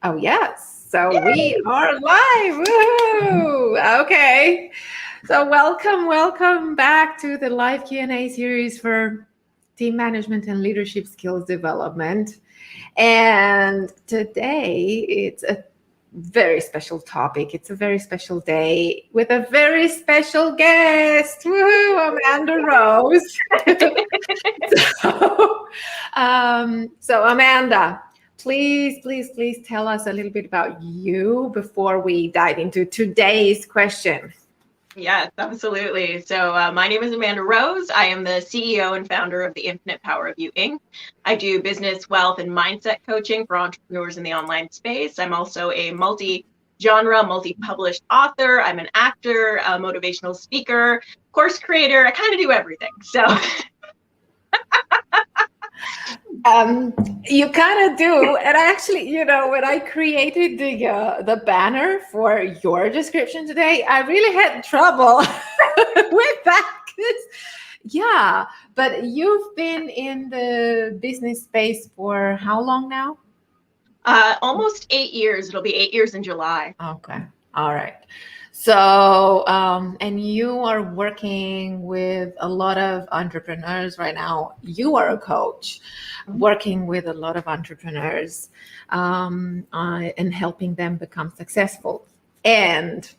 Oh, yes. So we Yay! are live. Woohoo! Okay. So welcome back to the live Q&A series for team management and leadership skills development. And today it's a very special topic. It's a very special day with a very special guest. Woohoo! Amanda Rose. So Amanda, please tell us a little bit about you before we dive into today's question. Yes, absolutely. So my name is Amanda Rose. I am the CEO and founder of the Infinite Power of You Inc. I do business, wealth, and mindset coaching for entrepreneurs in the online space. I'm also a multi-genre, multi-published author. I'm an actor, a motivational speaker, course creator. I kind of do everything. So You kind of do, and actually, when I created the banner for your description today, I really had trouble with that. 'Cause, yeah, but you've been in the business space for how long now? almost 8 years. It'll be 8 years in July. Okay. All right. So, and you are working with a lot of entrepreneurs right now. You are a coach working with a lot of entrepreneurs and helping them become successful. And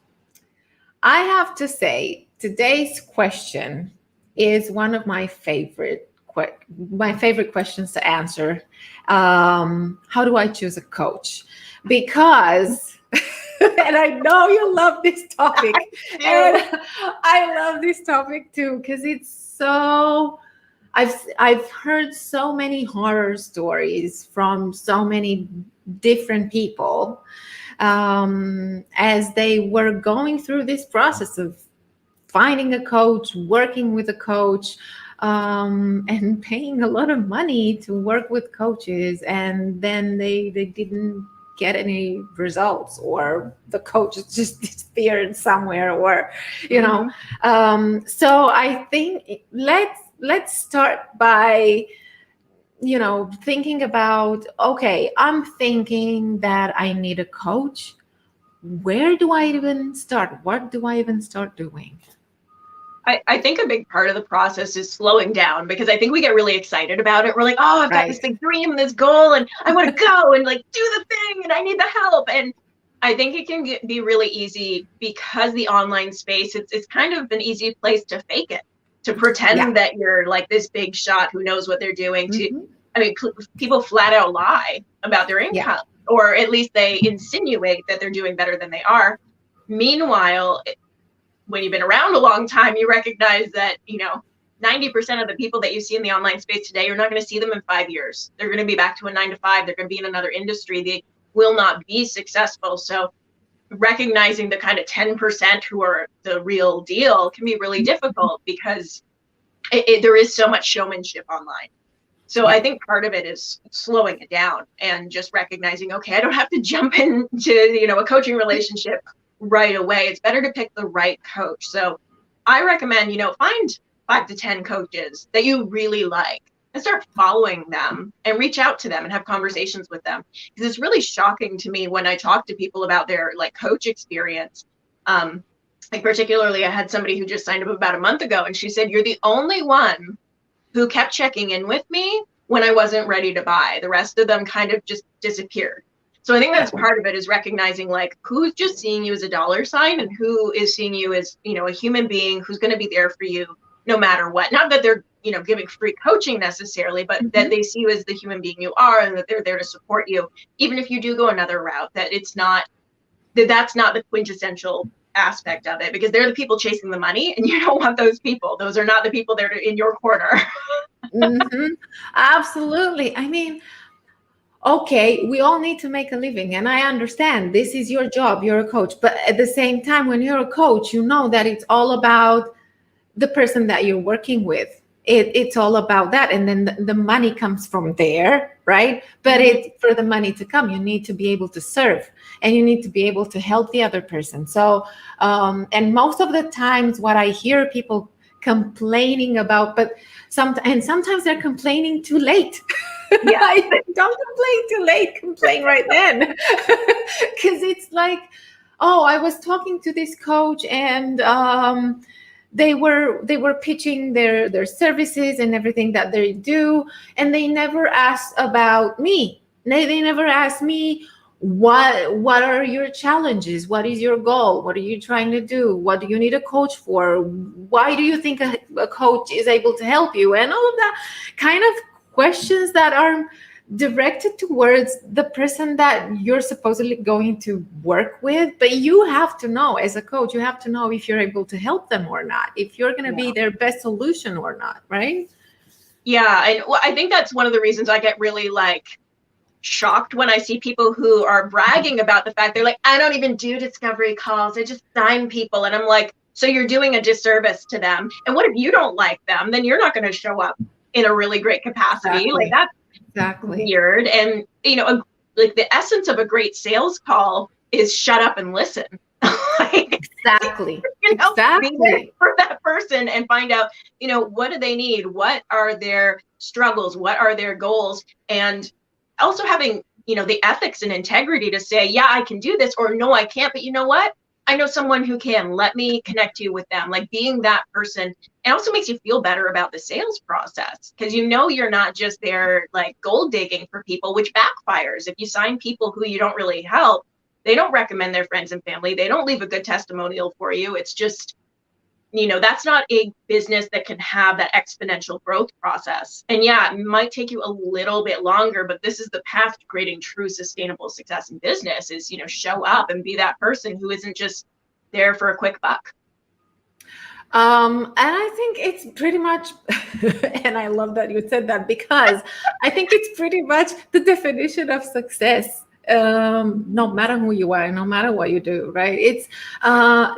I have to say, today's question is one of my favorite questions to answer. How do I choose a coach? Because and I know you love this topic. And I love this topic too, because it's so I've heard so many horror stories from so many different people as they were going through this process of finding a coach, working with a coach, and paying a lot of money to work with coaches, and then they didn't get any results, or the coach just disappeared somewhere, or so I think let's start by thinking about, okay, I'm thinking that I need a coach. Where do I even start? What do I even start doing? I think a big part of the process is slowing down, because I think we get really excited about it. We're like, oh, I've got this big dream, this goal, and I want to go and like do the thing, and I need the help. And I think it can be really easy, because the online space, it's kind of an easy place to fake it, to pretend that you're like this big shot who knows what they're doing. I mean, people flat out lie about their income, or at least they insinuate that they're doing better than they are. Meanwhile, when you've been around a long time, you recognize that, 90% of the people that you see in the online space today, you're not going to see them in 5 years. They're going to be back to a 9 to 5. They're going to be in another industry. They will not be successful. So recognizing the kind of 10% who are the real deal can be really difficult, because there is so much showmanship online. So I think part of it is slowing it down and just recognizing, okay, I don't have to jump into, a coaching relationship right away. It's better to pick the right coach. So I recommend, find 5 to 10 coaches that you really like and start following them and reach out to them and have conversations with them. Because it's really shocking to me when I talk to people about their like coach experience. Like particularly, I had somebody who just signed up about a month ago, and she said, you're the only one who kept checking in with me when I wasn't ready to buy. The rest of them kind of just disappeared. So I think that's part of it, is recognizing like who's just seeing you as a dollar sign, and who is seeing you as, a human being who's going to be there for you no matter what. Not that they're, giving free coaching necessarily, but that they see you as the human being you are, and that they're there to support you, even if you do go another route, that's not the quintessential aspect of it, because they're the people chasing the money, and you don't want those people. Those are not the people that are in your corner. Absolutely. I mean, okay, we all need to make a living, and I understand this is your job, you're a coach, but at the same time, when you're a coach, you know that it's all about the person that you're working with. It's all about that, and then the money comes from there, right? But for the money to come, you need to be able to serve, and you need to be able to help the other person. So and most of the times what I hear people complaining about, but sometimes they're complaining too late. Yeah. Don't complain too late, complain right then. Because it's like, oh, I was talking to this coach and they were pitching their services and everything that they do, and they never asked about me. They never asked me what are your challenges, what is your goal, what are you trying to do, what do you need a coach for, why do you think a coach is able to help you, and all of that kind of questions that are directed towards the person that you're supposedly going to work with. But you have to know, as a coach, you have to know if you're able to help them or not, if you're going to be their best solution or not, right? Yeah, and well, I think that's one of the reasons I get really like shocked when I see people who are bragging about the fact they're like, I don't even do discovery calls, I just sign people. And I'm like, so you're doing a disservice to them. And what if you don't like them? Then you're not going to show up in a really great capacity. Exactly. Like that's weird. And like the essence of a great sales call is shut up and listen. Like, exactly. Be there Exactly. for that person and find out, what do they need? What are their struggles? What are their goals? And also having, the ethics and integrity to say, yeah, I can do this, or no, I can't. But you know what? I know someone who can. Let me connect you with them. Like being that person. It also makes you feel better about the sales process, because you're not just there like gold digging for people, which backfires. If you sign people who you don't really help, they don't recommend their friends and family, they don't leave a good testimonial for you. It's just, that's not a business that can have that exponential growth process. And yeah, it might take you a little bit longer, but this is the path to creating true sustainable success in business is, show up and be that person who isn't just there for a quick buck. And I think it's pretty much, and I love that you said that, because I think it's pretty much the definition of success. No matter who you are, no matter what you do, right? It's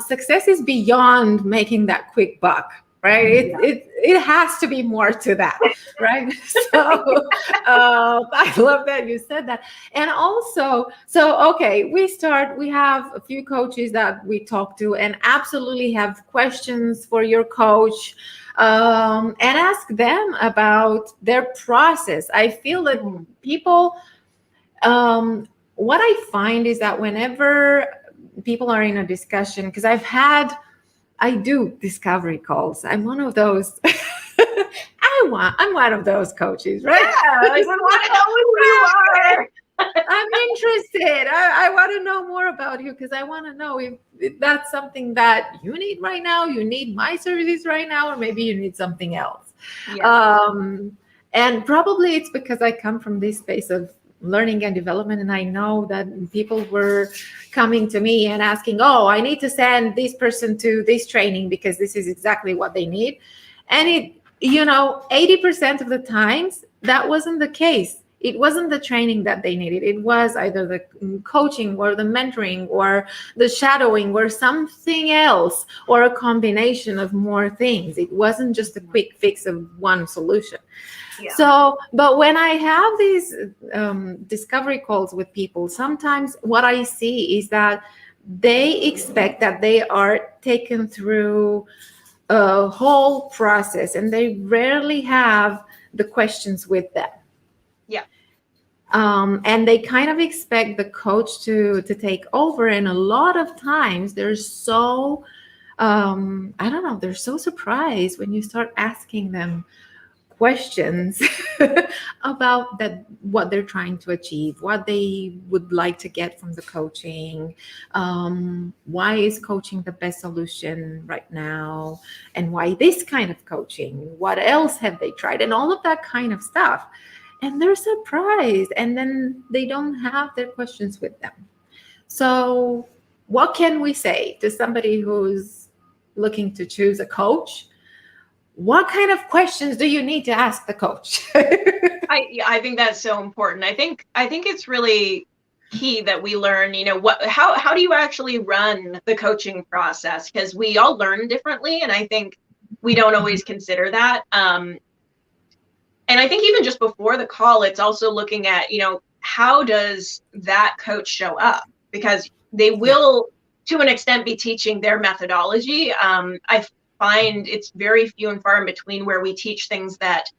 success is beyond making that quick buck, right? It has to be more to that, right? So I love that you said that. And also, okay, we have a few coaches that we talk to and absolutely have questions for your coach, and ask them about their process. I feel that people, what I find is that whenever people are in a discussion, because I do discovery calls. I'm one of those. I'm one of those coaches, right? Yeah, I want to know who you are. I'm interested. I want to know more about you, because I want to know if that's something that you need right now. You need my services right now, or maybe you need something else. Yeah. And probably it's because I come from this space of learning and development, and I know that people were coming to me and asking, oh, I need to send this person to this training because this is exactly what they need. And 80% of the times that wasn't the case. It wasn't the training that they needed. It was either the coaching or the mentoring or the shadowing or something else, or a combination of more things. It wasn't just a quick fix of one solution. Yeah. So, but when I have these discovery calls with people, sometimes what I see is that they expect that they are taken through a whole process, and they rarely have the questions with them. Yeah. And they kind of expect the coach to take over. And a lot of times they're so, I don't know, they're so surprised when you start asking them questions about what they're trying to achieve, what they would like to get from the coaching, why is coaching the best solution right now, and why this kind of coaching, what else have they tried, and all of that kind of stuff. And they're surprised, and then they don't have their questions with them. So what can we say to somebody who's looking to choose a coach? What kind of questions do you need to ask the coach? I think that's so important. I think it's really key that we learn, how do you actually run the coaching process? Because we all learn differently, and I think we don't always consider that. And I think even just before the call, it's also looking at, how does that coach show up? Because they will, to an extent, be teaching their methodology. I find it's very few and far in between where we teach things that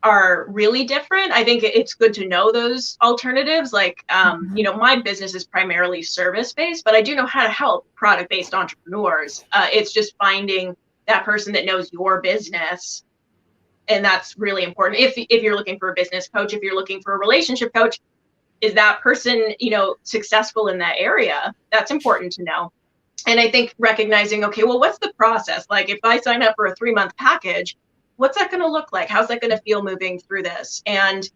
are really different. I think it's good to know those alternatives. Like, you know, my business is primarily service-based, but I do know how to help product-based entrepreneurs. It's just finding that person that knows your business. And that's really important. If you're looking for a business coach, if you're looking for a relationship coach, is that person, you know, successful in that area? That's important to know. And I think recognizing, okay, well, what's the process? Like if I sign up for a 3-month package, what's that going to look like? How's that going to feel moving through this? And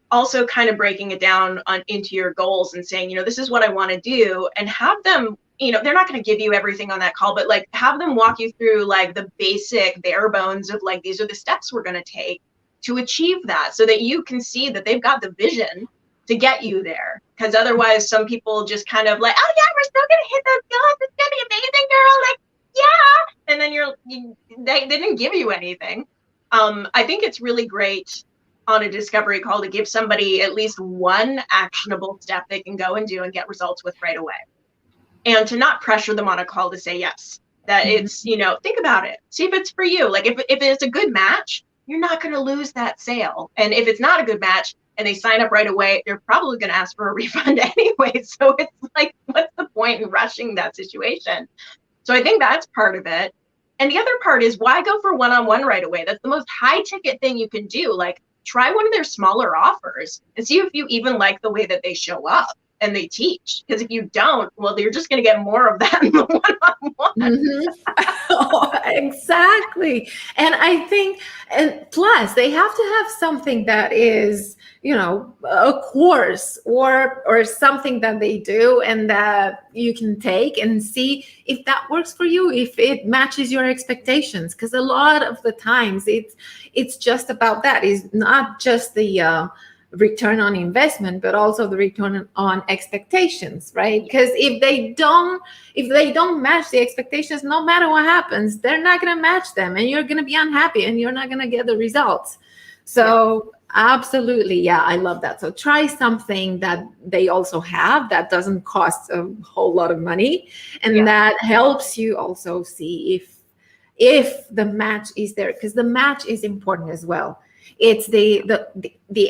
also kind of breaking it down into your goals and saying, you know, this is what I want to do, and have them, you know, they're not going to give you everything on that call, but like have them walk you through like the basic bare bones of like, these are the steps we're going to take to achieve that, so that you can see that they've got the vision to get you there. Because otherwise some people just kind of like, oh yeah, we're still going to hit those goals. It's going to be amazing, girl. Like, yeah. And then they didn't give you anything. I think it's really great on a discovery call to give somebody at least one actionable step they can go and do and get results with right away. And to not pressure them on a call to say yes. That it's, you know, think about it. See if it's for you. Like if it's a good match, you're not going to lose that sale. And if it's not a good match and they sign up right away, they're probably going to ask for a refund anyway. So it's like, what's the point in rushing that situation? So I think that's part of it. And the other part is, why go for one-on-one right away? That's the most high ticket thing you can do. Like try one of their smaller offers and see if you even like the way that they show up and they teach. Because if you don't, well, you're just going to get more of that in the one-on-one. Oh, exactly. And I think, and plus they have to have something that is, you know, a course or something that they do and that you can take and see if that works for you, if it matches your expectations. Because a lot of the times it's just about that. It's not just the return on investment, but also the return on expectations, right? Because if they don't match the expectations, no matter what happens, they're not going to match them, and you're going to be unhappy and you're not going to get the results. So absolutely, yeah, I love that. So try something that they also have that doesn't cost a whole lot of money, and that helps you also see if the match is there, because the match is important as well. It's the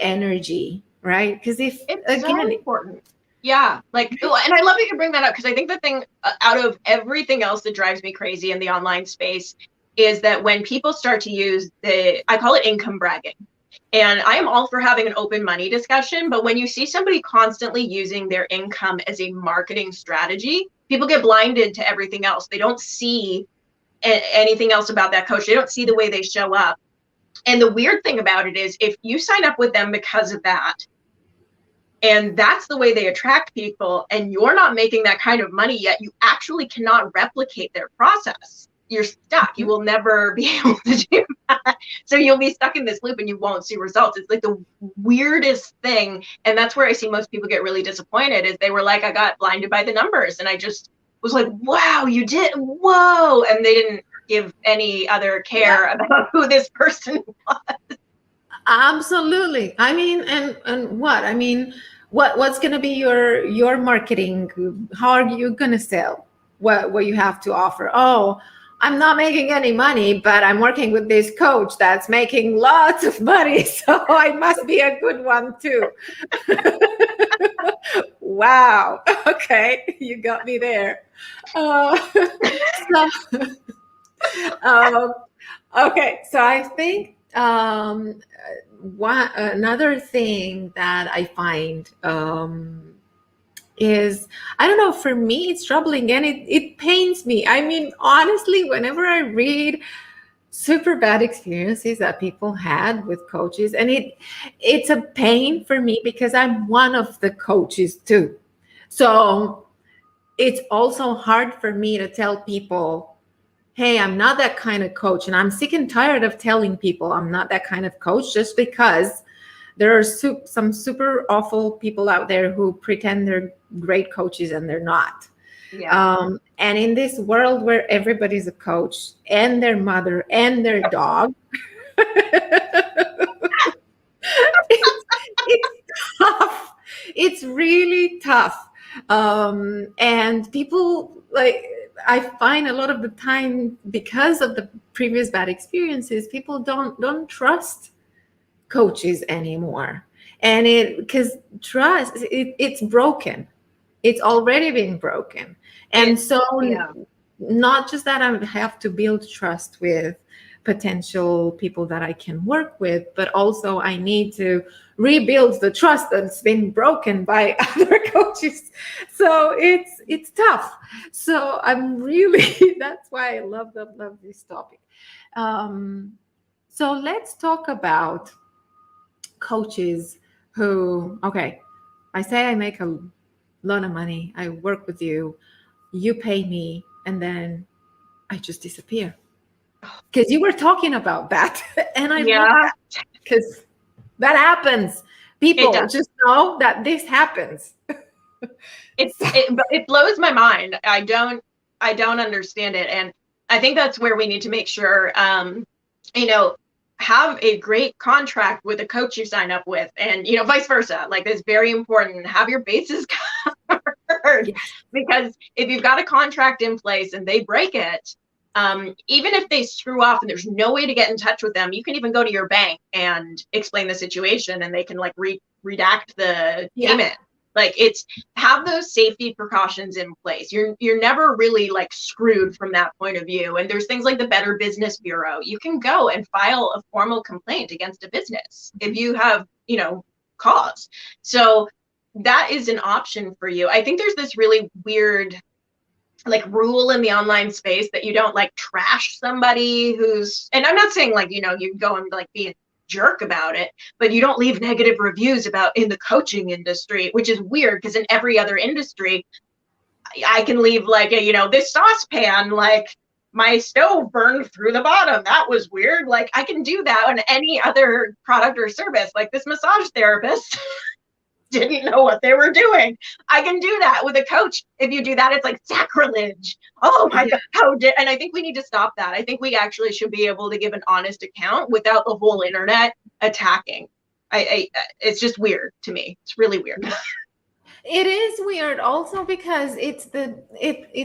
energy, right? Because if it's again, so important. Yeah, like, and I love that you bring that up, because I think the thing out of everything else that drives me crazy in the online space is that when people start to use I call it income bragging. And I am all for having an open money discussion, but when you see somebody constantly using their income as a marketing strategy, people get blinded to everything else. They don't see anything else about that coach. They don't see the way they show up. And the weird thing about it is, if you sign up with them because of that, and that's the way they attract people, and you're not making that kind of money yet, you actually cannot replicate their process. You're stuck. You will never be able to do that. So you'll be stuck in this loop and you won't see results. It's like the weirdest thing. And that's where I see most people get really disappointed, is they were like, I got blinded by the numbers. And I just was like, wow, you did. Whoa. And they didn't give any other care about who this person was. absolutely. I mean, and what? I mean, what's going to be your marketing? How are you going to sell what you have to offer? Oh, I'm not making any money, but I'm working with this coach that's making lots of money, so I must be a good one too. Wow. Okay, you got me there. So, okay, so I think another thing that I find is, I don't know, for me it's troubling, and it pains me. I mean, honestly, whenever I read super bad experiences that people had with coaches, and it's a pain for me because I'm one of the coaches too. So it's also hard for me to tell people, hey, I'm not that kind of coach. And I'm sick and tired of telling people I'm not that kind of coach, just because there are some super awful people out there who pretend they're great coaches and they're not. And in this world where everybody's a coach, and their mother and their dog, it's tough. It's really tough. And people, like, I find a lot of the time, because of the previous bad experiences, people don't trust coaches anymore. And because trust, it's broken. It's already been broken. And so Yeah. not just that I have to build trust with potential people that I can work with, but also I need to rebuild the trust that's been broken by other coaches. So it's tough. So I'm really that's why I love this topic. So let's talk about coaches who, okay, I say I make a lot of money, I work with you, you pay me, and then I just disappear. Because you were talking about that. And I love Yeah, that because that happens. it People does. just know that this happens. It blows my mind. I don't understand it, and I think that's where we need to make sure, you know, have a great contract with a coach you sign up with, and vice versa. Like, it's very important. Have your bases covered, Yes. because if you've got a contract in place and they break it, even if they screw off and there's no way to get in touch with them, you can even go to your bank and explain the situation, and they can like redact the payment. Like, it's have those safety precautions in place. You're never really like screwed from that point of view. And there's things like the Better Business Bureau. You can go and file a formal complaint against a business if you have, cause. So that is an option for you. I think there's this really weird like rule in the online space that you don't like trash somebody who's, and I'm not saying like, you go and like be a jerk about it, but you don't leave negative reviews about in the coaching industry, which is weird because in every other industry, I can leave like this saucepan, like my stove burned through the bottom. That was weird. Like, I can do that on any other product or service. Like, this massage therapist didn't know what they were doing. I can do that with a coach. If you do that, it's like sacrilege. Oh my God, and I think we need to stop that. I think we actually should be able to give an honest account without the whole internet attacking. It's just weird to me. It's really weird. It is weird also because it's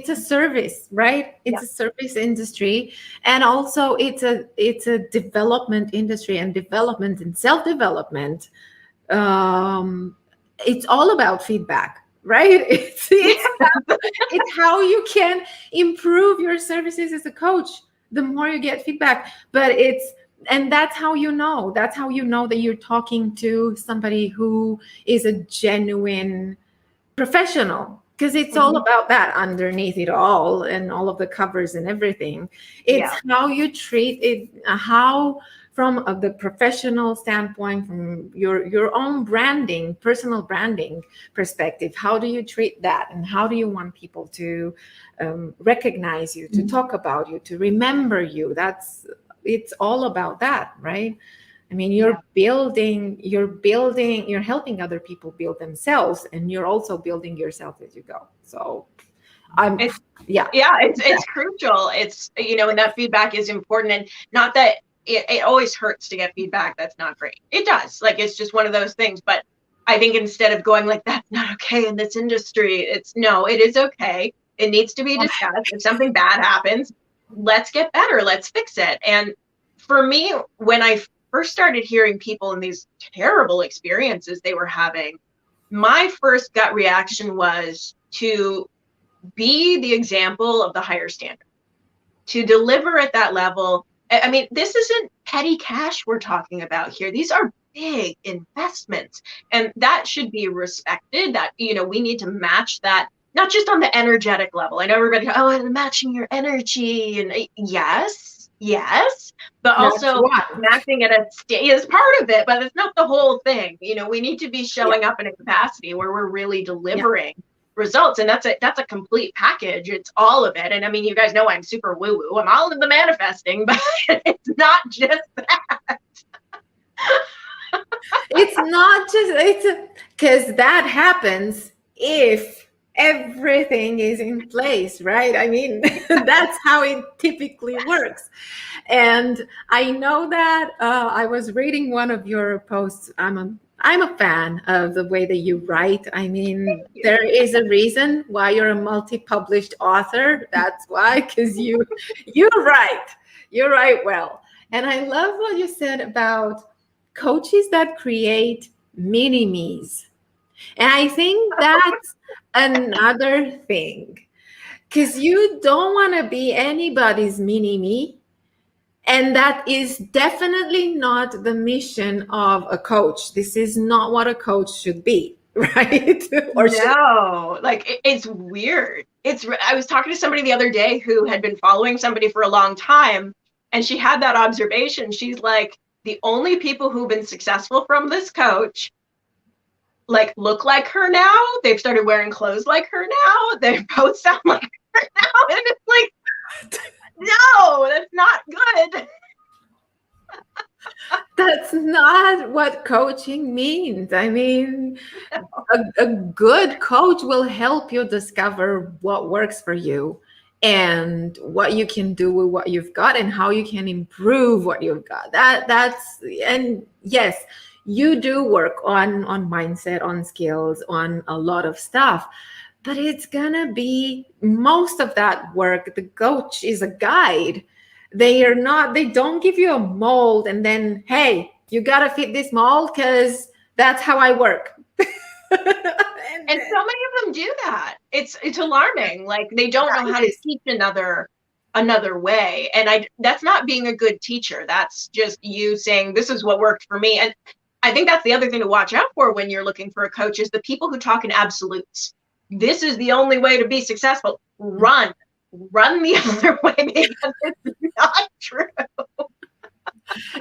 a service, right? It's a service industry, and also it's a development industry, and development and self-development. It's all about feedback, right? It's how you can improve your services as a coach. The more you get feedback, and that's how you know. That's how you know that you're talking to somebody who is a genuine professional, because it's all about that underneath it all, and all of the covers and everything. It's how you treat it, how from the professional standpoint, from your own branding, personal branding perspective, how do you treat that, and how do you want people to recognize you, to talk about you, to remember you? It's all about that, right? I mean, you're helping other people build themselves, and you're also building yourself as you go. So it's crucial. It's, and that feedback is important, and not that it always hurts to get feedback. That's not great. It does. Like, it's just one of those things. But I think instead of going like, that's not okay in this industry, it is okay. It needs to be discussed. If something bad happens, let's get better. Let's fix it. And for me, when I first started hearing people in these terrible experiences they were having, my first gut reaction was to be the example of the higher standard, to deliver at that level. I mean, this isn't petty cash we're talking about here. These are big investments, and that should be respected. That, we need to match that, not just on the energetic level. I know everybody, I'm matching your energy, and yes, but also matching at a state is part of it, but it's not the whole thing. We need to be showing up in a capacity where we're really delivering results, and that's a complete package. It's all of it. And I mean, you guys know I'm super woo-woo. I'm all in the manifesting, but it's not just that. It's not just because that happens if everything is in place, right? I mean, that's how it typically works. And I know that I was reading one of your posts. I'm a fan of the way that you write. I mean, there is a reason why you're a multi-published author. That's why, because you write well. And I love what you said about coaches that create mini me's. And I think that's another thing, because you don't want to be anybody's mini me. And that is definitely not the mission of a coach. This is not what a coach should be, right? Or should. No, like it's weird. I was talking to somebody the other day who had been following somebody for a long time, and she had that observation. She's like, the only people who've been successful from this coach like look like her now. They've started wearing clothes like her now. They both sound like her now. And it's like, no, that's not good. That's not what coaching means. I mean, a good coach will help you discover what works for you and what you can do with what you've got and how you can improve what you've got. And yes, you do work on mindset, on skills, on a lot of stuff, but it's gonna be most of that work. The coach is a guide. They don't give you a mold and then, hey, you gotta fit this mold because that's how I work. And so many of them do that. It's alarming. Like they don't know how to teach another way. And that's not being a good teacher. That's just you saying, this is what worked for me. And I think that's the other thing to watch out for when you're looking for a coach is the people who talk in absolutes. This is the only way to be successful. Run the other way because it's not true.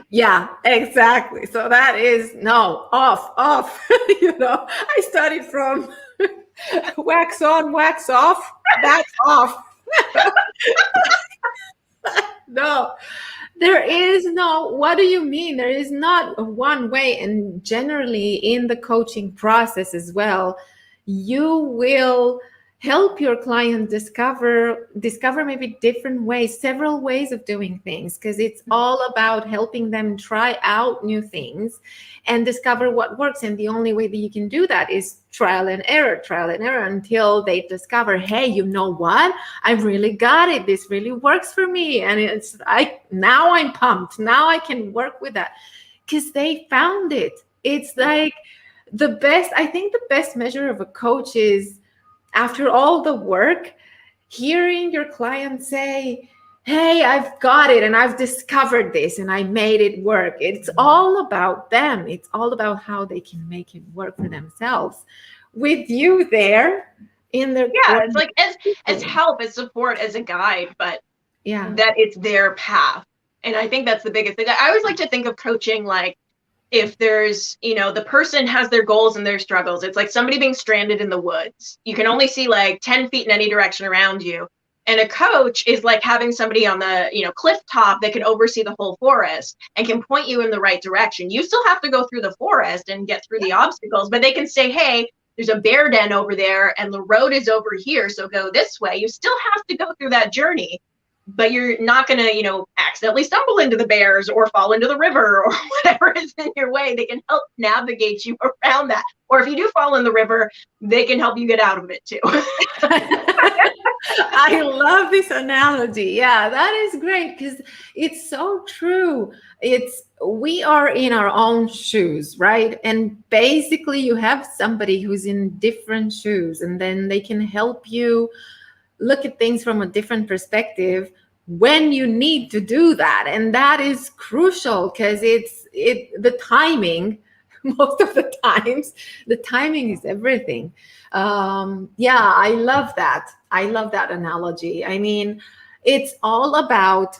Yeah, exactly. So that is off. I studied from wax on, wax off. That's off. No, there is no, what do you mean? There is not one way. And generally in the coaching process as well, you will help your client discover maybe different ways, several ways of doing things, because it's all about helping them try out new things and discover what works. And the only way that you can do that is trial and error until they discover, hey, you know what? I really got it. This really works for me. And now I'm pumped. Now I can work with that because they found it. It's like I think the best measure of a coach is, after all the work, hearing your client say, hey, I've got it and I've discovered this and I made it work. It's all about them. It's all about how they can make it work for themselves. With you there in the it's like as help, as support, as a guide, but that it's their path. And I think that's the biggest thing. I always like to think of coaching like, if there's, the person has their goals and their struggles, it's like somebody being stranded in the woods. You can only see like 10 feet in any direction around you. And a coach is like having somebody on the, cliff top that can oversee the whole forest and can point you in the right direction. You still have to go through the forest and get through the obstacles, but they can say, hey, there's a bear den over there and the road is over here, so go this way. You still have to go through that journey, but you're not going to, accidentally stumble into the bears or fall into the river or whatever is in your way. They can help navigate you around that. Or if you do fall in the river, they can help you get out of it too. I love this analogy. Yeah, that is great because it's so true. We are in our own shoes, right? And basically you have somebody who's in different shoes, and then they can help you look at things from a different perspective when you need to do that. And that is crucial because the timing, most of the times, the timing is everything. I love that. I love that analogy. I mean, it's all about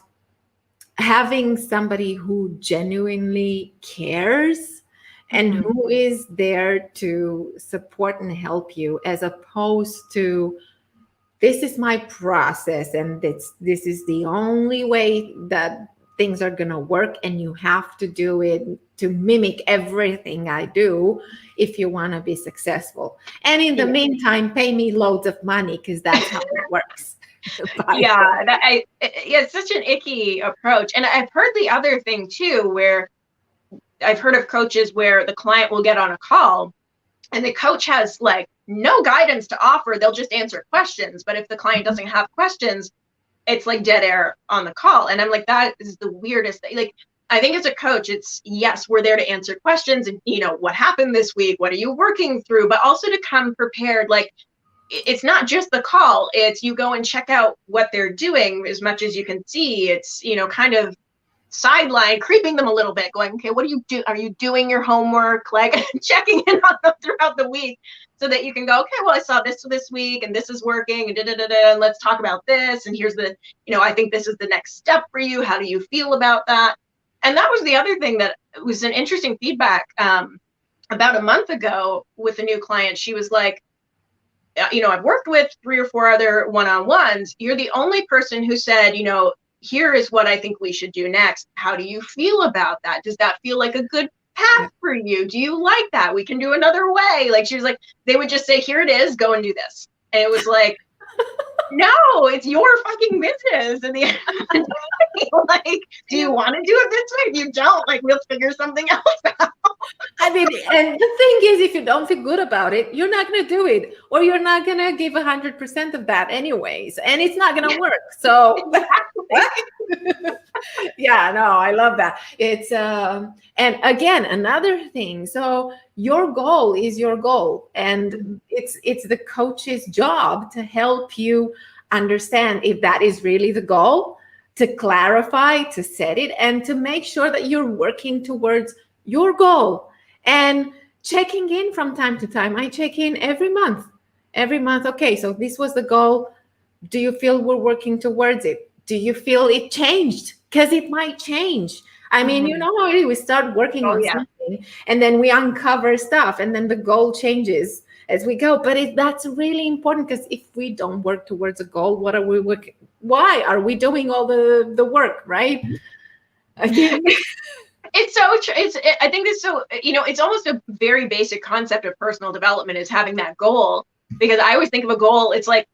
having somebody who genuinely cares and who is there to support and help you, as opposed to, this is my process and this is the only way that things are going to work, and you have to do it to mimic everything I do if you want to be successful. And in the meantime, pay me loads of money because that's how it works. It's such an icky approach. And I've heard the other thing too, where I've heard of coaches where the client will get on a call and the coach has like no guidance to offer. They'll just answer questions. But if the client doesn't have questions, it's like dead air on the call. And I'm like, that is the weirdest thing. Like, I think as a coach, it's, yes, we're there to answer questions and, what happened this week? What are you working through? But also to come prepared. Like, it's not just the call, it's you go and check out what they're doing as much as you can see. It's, kind of sideline, creeping them a little bit, going, okay, what do you do? Are you doing your homework? Like checking in on them throughout the week so that you can go, okay, well, I saw this week and this is working and and let's talk about this. And here's the, I think this is the next step for you. How do you feel about that? And that was the other thing that was an interesting feedback about a month ago with a new client. She was like, I've worked with 3 or 4 other one-on-ones. You're the only person who said, here is what I think we should do next. How do you feel about that? Does that feel like a good path for you? Do you like that? We can do another way. Like, she was like, they would just say, here it is, go and do this. And it was like, no, it's your fucking business. And the like, do you want to do it this way? If you don't, like, we'll figure something else out. I mean, and the thing is, if you don't feel good about it, you're not going to do it, or you're not going to give 100% of that anyways, and it's not going to work. So yeah, no, I love that. It's and again, another thing. So your goal is your goal, and it's the coach's job to help you understand if that is really the goal, to clarify, to set it, and to make sure that you're working towards your goal and checking in from time to time. I check in every month. Okay, so this was the goal. Do you feel we're working towards it? Do you feel it changed? Because it might change. I mean, you know how we start working on something and then we uncover stuff and then the goal changes as we go. But that's really important, because if we don't work towards a goal, what are we working? Why are we doing all the work, right? I think it's so true. I think it's so, it's almost a very basic concept of personal development, is having that goal. Because I always think of a goal, it's like,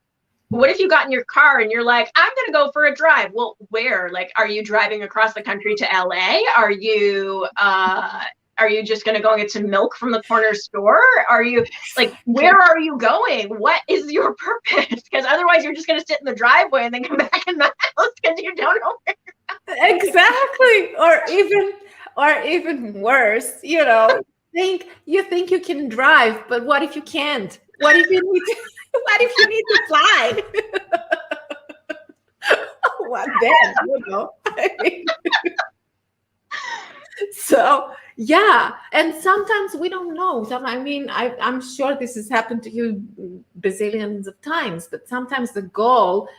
what if you got in your car and you're like, I'm going to go for a drive? Well, where? Like, are you driving across the country to LA? Are you just going to go and get some milk from the corner store? Are you like, where are you going? What is your purpose? Because otherwise you're just going to sit in the driveway and then come back in the house because you don't know where you're going. Exactly. Or even worse, you think you can drive, but what if you can't? What if you need to fly? What then? I mean, so yeah, and sometimes we don't know. I'm sure this has happened to you bazillions of times, but sometimes the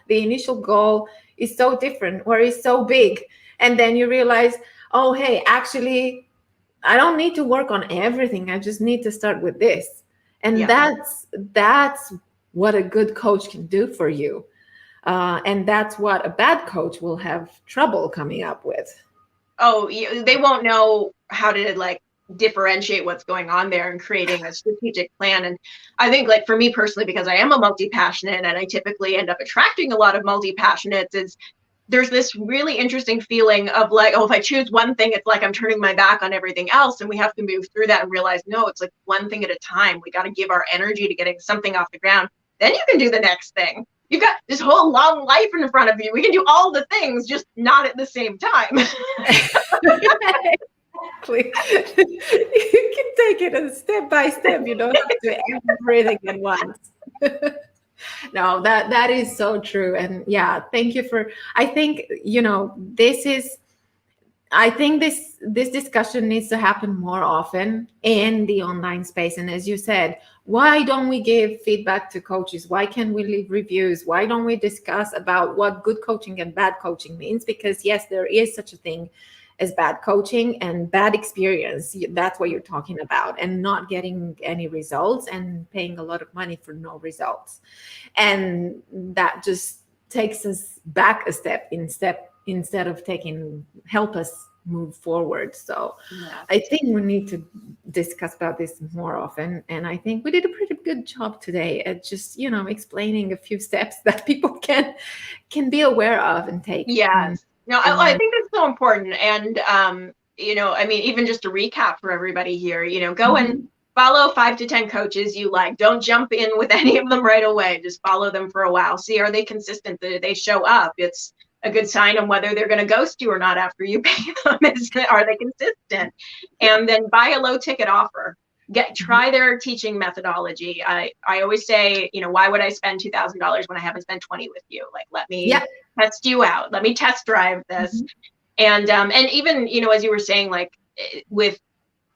initial goal is so different, or is so big, and then you realize, oh, hey, actually, I don't need to work on everything. I just need to start with this. And that's what a good coach can do for you. And that's what a bad coach will have trouble coming up with. Oh, they won't know how to like differentiate what's going on there and creating a strategic plan. And I think, like, for me personally, because I am a multi-passionate and I typically end up attracting a lot of multi-passionates, is there's this really interesting feeling of like, oh, if I choose one thing, it's like I'm turning my back on everything else. And we have to move through that and realize, no, it's like one thing at a time. We got to give our energy to getting something off the ground. Then you can do the next thing. You've got this whole long life in front of you. We can do all the things, just not at the same time. Exactly. You can take it step by step. You don't have to do everything at once. No, that is so true. And yeah, thank you I think, this discussion needs to happen more often in the online space. And as you said, why don't we give feedback to coaches? Why can't we leave reviews? Why don't we discuss about what good coaching and bad coaching means? Because yes, there is such a thing as bad coaching and bad experience. That's what you're talking about, and not getting any results and paying a lot of money for no results. And that just takes us back a step instead of help us move forward. So I think we need to discuss about this more often. And I think we did a pretty good job today at just, explaining a few steps that people can be aware of and take. Yeah. No, I think that's so important. And, even just to recap for everybody here, go and follow 5 to 10 coaches you like. Don't jump in with any of them right away. Just follow them for a while. See, are they consistent? Do they show up? It's a good sign on whether they're going to ghost you or not after you pay them. Are they consistent? And then buy a low ticket offer. Try their teaching methodology. I always say, why would I spend $2,000 when I haven't spent 20 with you? Like, let me test you out. Let me test drive this. And even, as you were saying, like with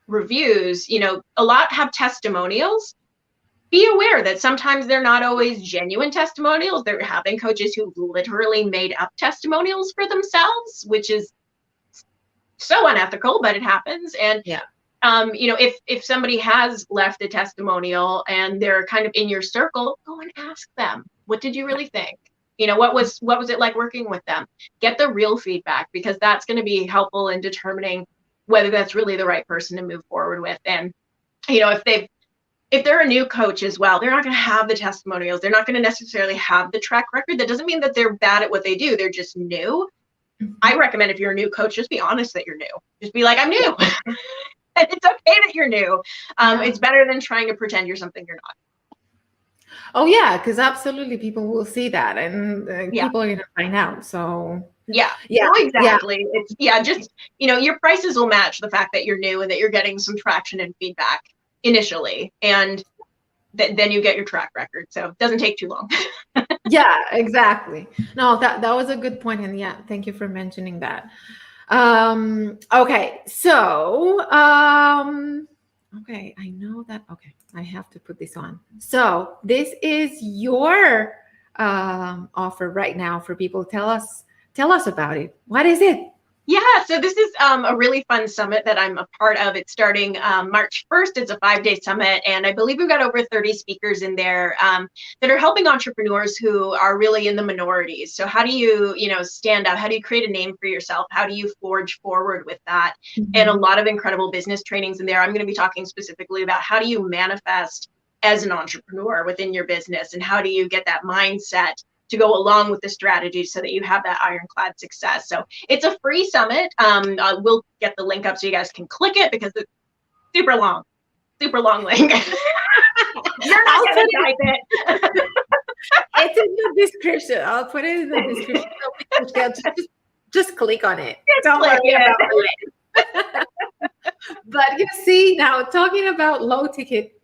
reviews, a lot have testimonials. Be aware that sometimes they're not always genuine testimonials. They're having coaches who literally made up testimonials for themselves, which is so unethical, but it happens. And if somebody has left a testimonial and they're kind of in your circle, go and ask them, what did you really think? What was it like working with them? Get the real feedback, because that's going to be helpful in determining whether that's really the right person to move forward with. And, if they're a new coach as well, they're not going to have the testimonials. They're not going to necessarily have the track record. That doesn't mean that they're bad at what they do. They're just new. I recommend, if you're a new coach, just be honest that you're new. Just be like, I'm new. And it's okay that you're new. It's better than trying to pretend you're something you're not. Oh yeah, because absolutely people will see that, and people are going to find out. So no, exactly. It's just your prices will match the fact that you're new and that you're getting some traction and feedback initially, and then you get your track record. So it doesn't take too long. Yeah, exactly. No, that was a good point, and thank you for mentioning that. Okay, so okay, I know that. Okay, I have to put this on. So this is your offer right now for people. Tell us about it. What is it? Yeah, so this is a really fun summit that I'm a part of. It's starting March 1st. It's a 5-day summit, and I believe we've got over 30 speakers in there that are helping entrepreneurs who are really in the minorities. So how do you, stand out? How do you create a name for yourself? How do you forge forward with that? And a lot of incredible business trainings in there. I'm going to be talking specifically about how do you manifest as an entrepreneur within your business, and how do you get that mindset to go along with the strategy so that you have that ironclad success. So it's a free summit. We'll get the link up so you guys can click it, because it's super long link. You're not going to type it. It's in the description. I'll put it in the description. Just click on it. Don't worry about it. But you see, now talking about low ticket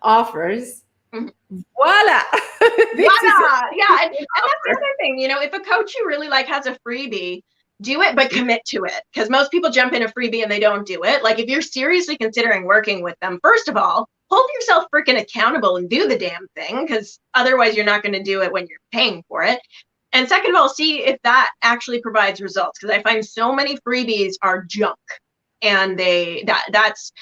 offers, voila. Yeah, and that's the other thing. If a coach you really like has a freebie, do it, but commit to it, because most people jump in a freebie and they don't do it. Like, if you're seriously considering working with them, first of all, hold yourself freaking accountable and do the damn thing, because otherwise you're not going to do it when you're paying for it. And second of all, see if that actually provides results, because I find so many freebies are junk, and that's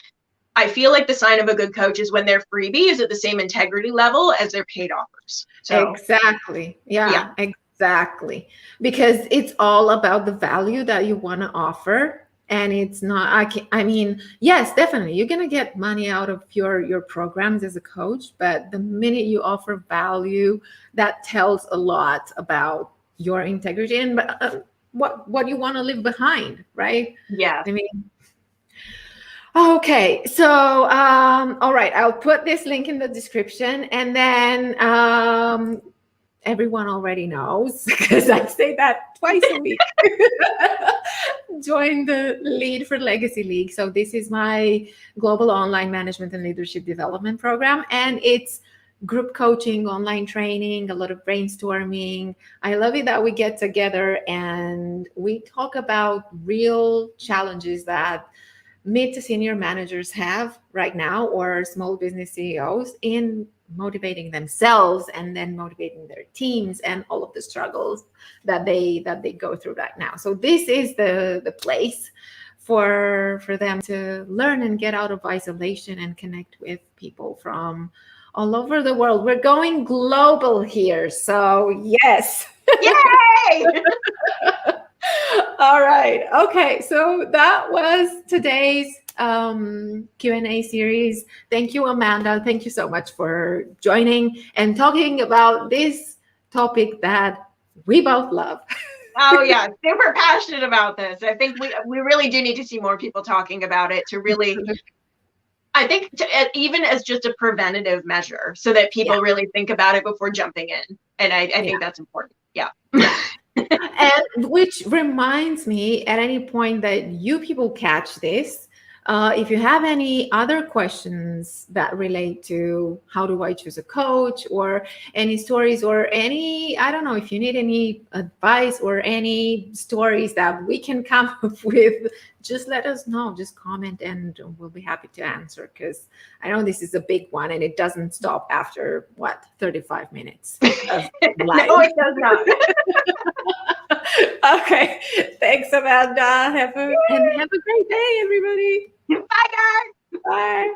I feel like the sign of a good coach is when their freebie is at the same integrity level as their paid offers. So exactly. Yeah, exactly. Because it's all about the value that you want to offer. And it's not, yes, definitely. You're going to get money out of your programs as a coach, but the minute you offer value, that tells a lot about your integrity and what you want to leave behind, right? Yeah. Okay, so all right, I'll put this link in the description, and then everyone already knows, because I say that twice a week. Join the Lead for Legacy League. So this is my global online management and leadership development program, and it's group coaching, online training, a lot of brainstorming. I love it that we get together and we talk about real challenges that mid to senior managers have right now, or small business CEOs, in motivating themselves and then motivating their teams, and all of the struggles that they go through right now. So this is the place for them to learn and get out of isolation and connect with people from all over the world. We're going global here, so yes. Yay! All right. Okay. So that was today's Q&A series. Thank you, Amanda. Thank you so much for joining and talking about this topic that we both love. Oh yeah, super passionate about this. I think we really do need to see more people talking about it, to really, I think, even as just a preventative measure, so that people really think about it before jumping in. And I think that's important. Yeah. And which reminds me, at any point that you people catch this, if you have any other questions that relate to how do I choose a coach, or any stories, or any, I don't know, if you need any advice or any stories that we can come up with, just let us know. Just comment and we'll be happy to answer, because I know this is a big one and it doesn't stop after, what, 35 minutes of live. No, it does not. Okay. Thanks, Amanda. Have a great day, everybody. Bye, guys. Bye.